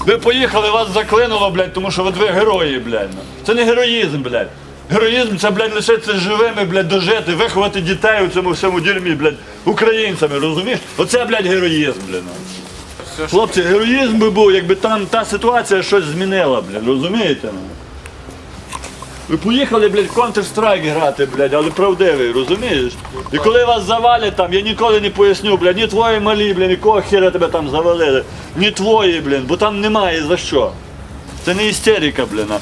Ви поїхали, вас заклинуло, блядь, тому що ви герої, блядь. Це не героїзм, блядь. Героїзм це, блядь, лишитися живими, блядь, дожити, виховати дітей у цьому всьому дерьмі, блядь, українцями, розумієш? Оце, блядь, героїзм, блядь. Хлопці, героїзм би був, якби там та ситуація щось змінила, блядь, розумієте? Ви поїхали, блядь, Counter-Strike грати, блядь, але правдивий, розумієш? І коли вас завалять там, я ніколи не поясню, блядь, ні твої малі, блядь, якого хіра тебе там завалили, ні твої, блядь, бо там немає за що. Це не істерика, блядь.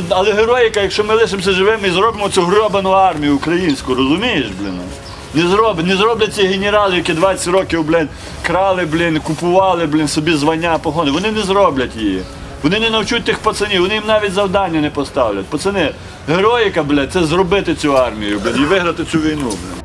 Але героїка, якщо ми лишимося живими і зробимо цю гробану армію українську, розумієш, блядь? Не зроблять ці генерали, які 20 років, блядь, крали, блядь, купували, блядь, собі звання, погони. Вони не зроблять її. Вони не навчуть тих пацанів, вони їм навіть завдання не поставлять. Пацани, героїка, блядь, це зробити цю армію, блядь, і виграти цю війну, блядь.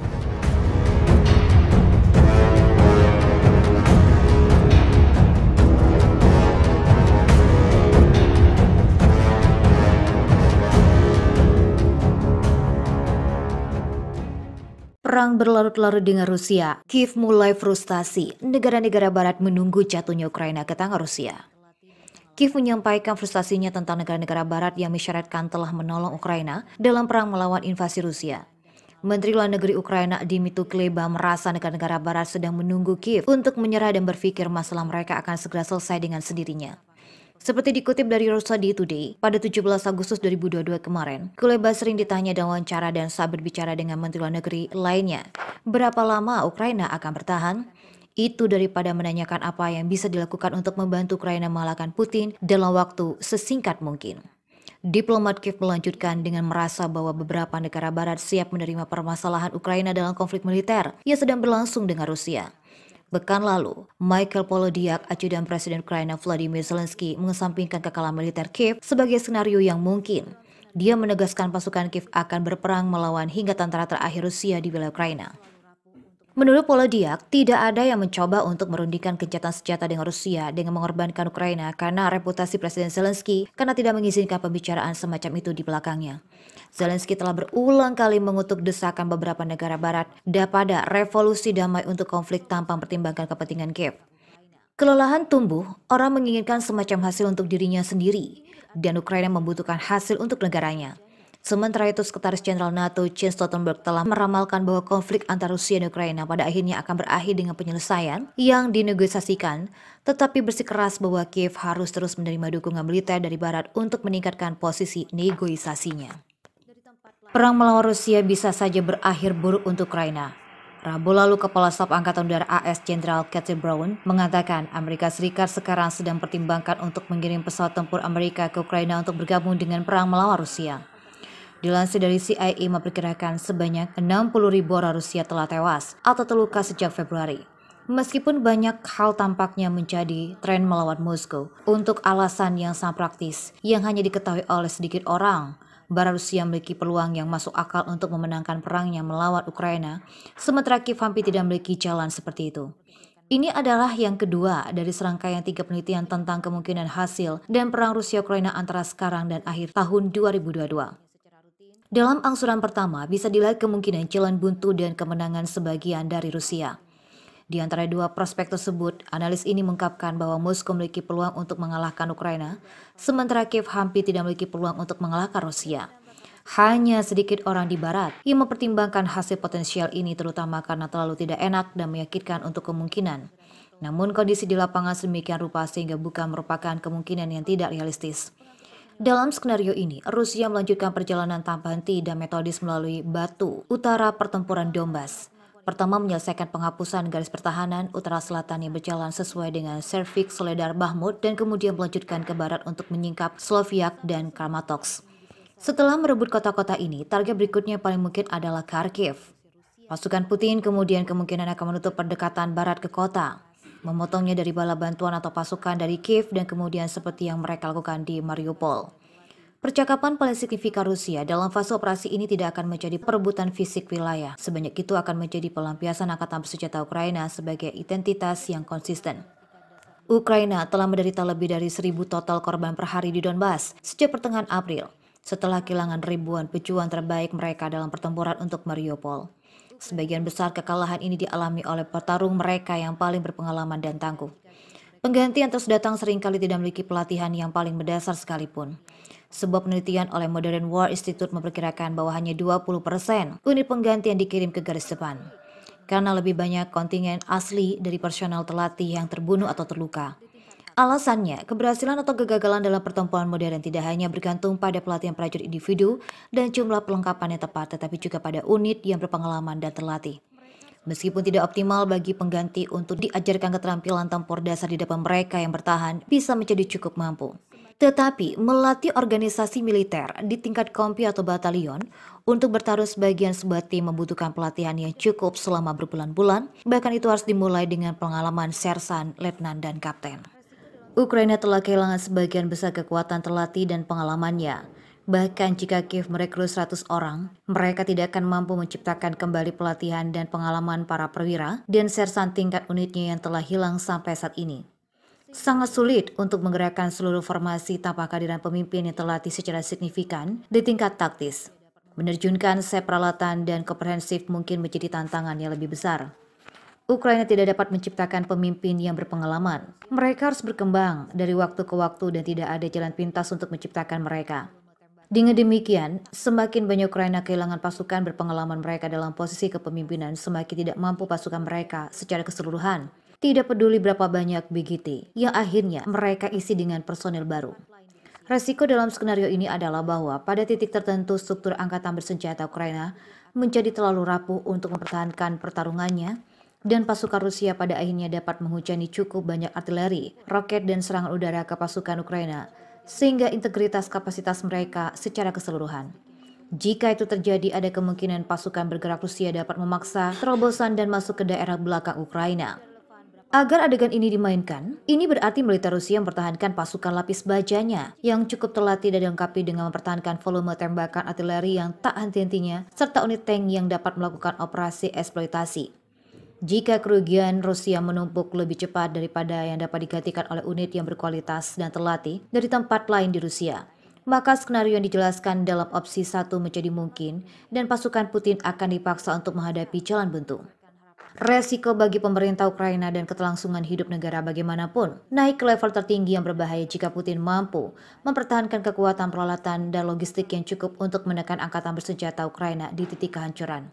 Perang berlarut-larut dengan Rusia, Kiev mulai frustasi. Negara-negara barat menunggu jatuhnya Ukraina ke tangan Rusia. Kiev menyampaikan frustasinya tentang negara-negara barat yang mensyaratkan telah menolong Ukraina dalam perang melawan invasi Rusia. Menteri Luar Negeri Ukraina Dmytro Kuleba merasa negara-negara barat sedang menunggu Kiev untuk menyerah dan berpikir masalah mereka akan segera selesai dengan sendirinya. Seperti dikutip dari Russia Today, pada 17 Agustus 2022 kemarin, Kuleba sering ditanya dalam wawancara dan saat berbicara dengan Menteri Luar Negeri lainnya, berapa lama Ukraina akan bertahan? Itu daripada menanyakan apa yang bisa dilakukan untuk membantu Ukraina mengalahkan Putin dalam waktu sesingkat mungkin. Diplomat Kiev melanjutkan dengan merasa bahwa beberapa negara barat siap menerima permasalahan Ukraina dalam konflik militer yang sedang berlangsung dengan Rusia. Pekan lalu, Michael Polodiak, ajudan Presiden Ukraina Vladimir Zelensky, mengesampingkan kekalahan militer Kiev sebagai skenario yang mungkin. Dia menegaskan pasukan Kiev akan berperang melawan hingga tentara terakhir Rusia di wilayah Ukraina. Menurut Polodiak, tidak ada yang mencoba untuk merundingkan gencatan senjata dengan Rusia dengan mengorbankan Ukraina karena reputasi Presiden Zelensky karena tidak mengizinkan pembicaraan semacam itu di belakangnya. Zelensky telah berulang kali mengutuk desakan beberapa negara barat pada revolusi damai untuk konflik tanpa mempertimbangkan kepentingan Kiev. Kelelahan tumbuh, orang menginginkan semacam hasil untuk dirinya sendiri, dan Ukraina membutuhkan hasil untuk negaranya. Sementara itu, Sekretaris Jenderal NATO Jens Stoltenberg telah meramalkan bahwa konflik antara Rusia dan Ukraina pada akhirnya akan berakhir dengan penyelesaian yang dinegosiasikan, tetapi bersikeras bahwa Kiev harus terus menerima dukungan militer dari Barat untuk meningkatkan posisi negosiasinya. Perang melawan Rusia bisa saja berakhir buruk untuk Ukraina. Rabu lalu, Kepala Staf Angkatan Udara AS Jenderal Cathy Brown mengatakan Amerika Serikat sekarang sedang pertimbangkan untuk mengirim pesawat tempur Amerika ke Ukraina untuk bergabung dengan perang melawan Rusia. Dilansir dari CIA memperkirakan sebanyak 60.000 orang Rusia telah tewas atau terluka sejak Februari. Meskipun banyak hal tampaknya menjadi tren melawan Moskow untuk alasan yang sangat praktis yang hanya diketahui oleh sedikit orang, Barat Rusia memiliki peluang yang masuk akal untuk memenangkan perangnya melawan Ukraina, sementara Kiev hampir tidak memiliki jalan seperti itu. Ini adalah yang kedua dari serangkaian 3 penelitian tentang kemungkinan hasil dan perang Rusia-Ukraina antara sekarang dan akhir tahun 2022. Dalam angsuran pertama, bisa dilihat kemungkinan jalan buntu dan kemenangan sebagian dari Rusia. Di antara dua prospek tersebut, analis ini mengungkapkan bahwa Moskow memiliki peluang untuk mengalahkan Ukraina, sementara Kiev hampir tidak memiliki peluang untuk mengalahkan Rusia. Hanya sedikit orang di Barat yang mempertimbangkan hasil potensial ini, terutama karena terlalu tidak enak dan meyakinkan untuk kemungkinan. Namun kondisi di lapangan sedemikian rupa sehingga bukan merupakan kemungkinan yang tidak realistis. Dalam skenario ini, Rusia melanjutkan perjalanan tanpa henti dan metodis melalui batu utara pertempuran Donbas. Pertama, menyelesaikan penghapusan garis pertahanan utara selatan yang berjalan sesuai dengan Servik, Soledar, Bakhmut, dan kemudian melanjutkan ke barat untuk menyingkap Sloviansk dan Kramatorsk. Setelah merebut kota-kota ini, target berikutnya paling mungkin adalah Kharkiv. Pasukan Putin kemudian kemungkinan akan menutup perdekatan barat ke kota, memotongnya dari bala bantuan atau pasukan dari Kiev dan kemudian seperti yang mereka lakukan di Mariupol. Percakapan paling signifikan Rusia dalam fase operasi ini tidak akan menjadi perebutan fisik wilayah. Sebanyak itu akan menjadi pelampiasan angkatan bersenjata Ukraina sebagai identitas yang konsisten. Ukraina telah menderita lebih dari 1.000 total korban per hari di Donbas sejak pertengahan April, setelah kehilangan ribuan pejuang terbaik mereka dalam pertempuran untuk Mariupol. Sebagian besar kekalahan ini dialami oleh petarung mereka yang paling berpengalaman dan tangguh. Pengganti yang terus datang seringkali tidak memiliki pelatihan yang paling mendasar sekalipun. Sebuah penelitian oleh Modern War Institute memperkirakan bahwa hanya 20% unit pengganti yang dikirim ke garis depan. Karena lebih banyak kontingen asli dari personel terlatih yang terbunuh atau terluka. Alasannya, keberhasilan atau kegagalan dalam pertempuran modern tidak hanya bergantung pada pelatihan prajurit individu dan jumlah perlengkapan yang tepat, tetapi juga pada unit yang berpengalaman dan terlatih. Meskipun tidak optimal bagi pengganti untuk diajarkan keterampilan tempur dasar di depan mereka yang bertahan bisa menjadi cukup mampu. Tetapi melatih organisasi militer di tingkat kompi atau batalion untuk bertaruh sebagian sebuah tim membutuhkan pelatihan yang cukup selama berbulan-bulan, bahkan itu harus dimulai dengan pengalaman sersan, letnan, dan kapten. Ukraina telah kehilangan sebagian besar kekuatan terlatih dan pengalamannya. Bahkan jika Kiev merekrut 100 orang, mereka tidak akan mampu menciptakan kembali pelatihan dan pengalaman para perwira dan sersan tingkat unitnya yang telah hilang sampai saat ini. Sangat sulit untuk menggerakkan seluruh formasi tanpa kehadiran pemimpin yang terlatih secara signifikan di tingkat taktis. Menerjunkan set peralatan dan komprehensif mungkin menjadi tantangan yang lebih besar. Ukraina tidak dapat menciptakan pemimpin yang berpengalaman. Mereka harus berkembang dari waktu ke waktu dan tidak ada jalan pintas untuk menciptakan mereka. Dengan demikian, semakin banyak Ukraina kehilangan pasukan berpengalaman mereka dalam posisi kepemimpinan, semakin tidak mampu pasukan mereka secara keseluruhan. Tidak peduli berapa banyak BGT, yang akhirnya mereka isi dengan personil baru. Resiko dalam skenario ini adalah bahwa pada titik tertentu struktur angkatan bersenjata Ukraina menjadi terlalu rapuh untuk mempertahankan pertarungannya, dan pasukan Rusia pada akhirnya dapat menghujani cukup banyak artileri, roket, dan serangan udara ke pasukan Ukraina, sehingga integritas kapasitas mereka secara keseluruhan. Jika itu terjadi, ada kemungkinan pasukan bergerak Rusia dapat memaksa terobosan dan masuk ke daerah belakang Ukraina. Agar adegan ini dimainkan, ini berarti militer Rusia mempertahankan pasukan lapis bajanya yang cukup terlatih dan dilengkapi dengan mempertahankan volume tembakan artileri yang tak henti-hentinya, serta unit tank yang dapat melakukan operasi eksploitasi. Jika kerugian Rusia menumpuk lebih cepat daripada yang dapat digantikan oleh unit yang berkualitas dan terlatih dari tempat lain di Rusia, maka skenario yang dijelaskan dalam opsi 1 menjadi mungkin dan pasukan Putin akan dipaksa untuk menghadapi jalan buntu. Resiko bagi pemerintah Ukraina dan keterlangsungan hidup negara bagaimanapun naik ke level tertinggi yang berbahaya jika Putin mampu mempertahankan kekuatan peralatan dan logistik yang cukup untuk menekan angkatan bersenjata Ukraina di titik kehancuran.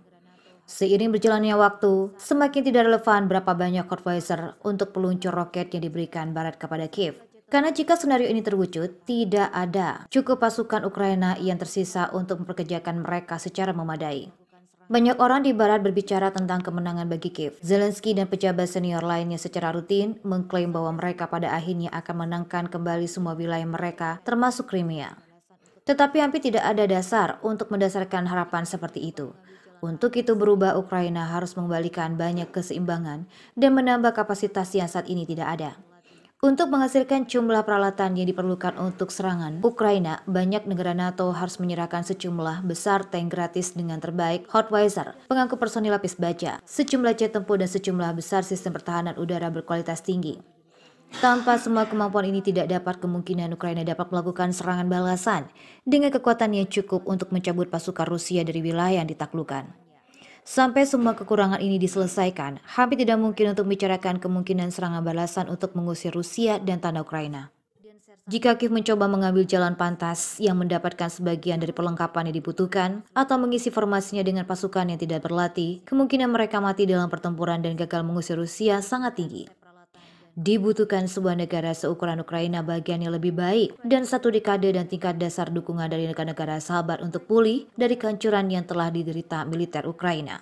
Seiring berjalannya waktu, semakin tidak relevan berapa banyak Hellfire untuk peluncur roket yang diberikan Barat kepada Kiev. Karena jika skenario ini terwujud, tidak ada cukup pasukan Ukraina yang tersisa untuk memperkerjakan mereka secara memadai. Banyak orang di Barat berbicara tentang kemenangan bagi Kiev. Zelensky dan pejabat senior lainnya secara rutin mengklaim bahwa mereka pada akhirnya akan menangkan kembali semua wilayah mereka, termasuk Crimea. Tetapi hampir tidak ada dasar untuk mendasarkan harapan seperti itu. Untuk itu berubah, Ukraina harus mengembalikan banyak keseimbangan dan menambah kapasitas yang saat ini tidak ada. Untuk menghasilkan jumlah peralatan yang diperlukan untuk serangan Ukraina, banyak negara NATO harus menyerahkan sejumlah besar tank gratis dengan terbaik, Hellfire, pengangkut personil lapis baja, sejumlah jet tempur dan sejumlah besar sistem pertahanan udara berkualitas tinggi. Tanpa semua kemampuan ini tidak dapat kemungkinan Ukraina dapat melakukan serangan balasan dengan kekuatan yang cukup untuk mencabut pasukan Rusia dari wilayah yang ditaklukkan. Sampai semua kekurangan ini diselesaikan, hampir tidak mungkin untuk membicarakan kemungkinan serangan balasan untuk mengusir Rusia dan tanah Ukraina. Jika Kiev mencoba mengambil jalan pantas yang mendapatkan sebagian dari perlengkapan yang dibutuhkan atau mengisi formasinya dengan pasukan yang tidak berlatih, kemungkinan mereka mati dalam pertempuran dan gagal mengusir Rusia sangat tinggi. Dibutuhkan sebuah negara seukuran Ukraina bagian yang lebih baik dan satu dekade dan tingkat dasar dukungan dari negara-negara sahabat untuk pulih dari kehancuran yang telah diderita militer Ukraina.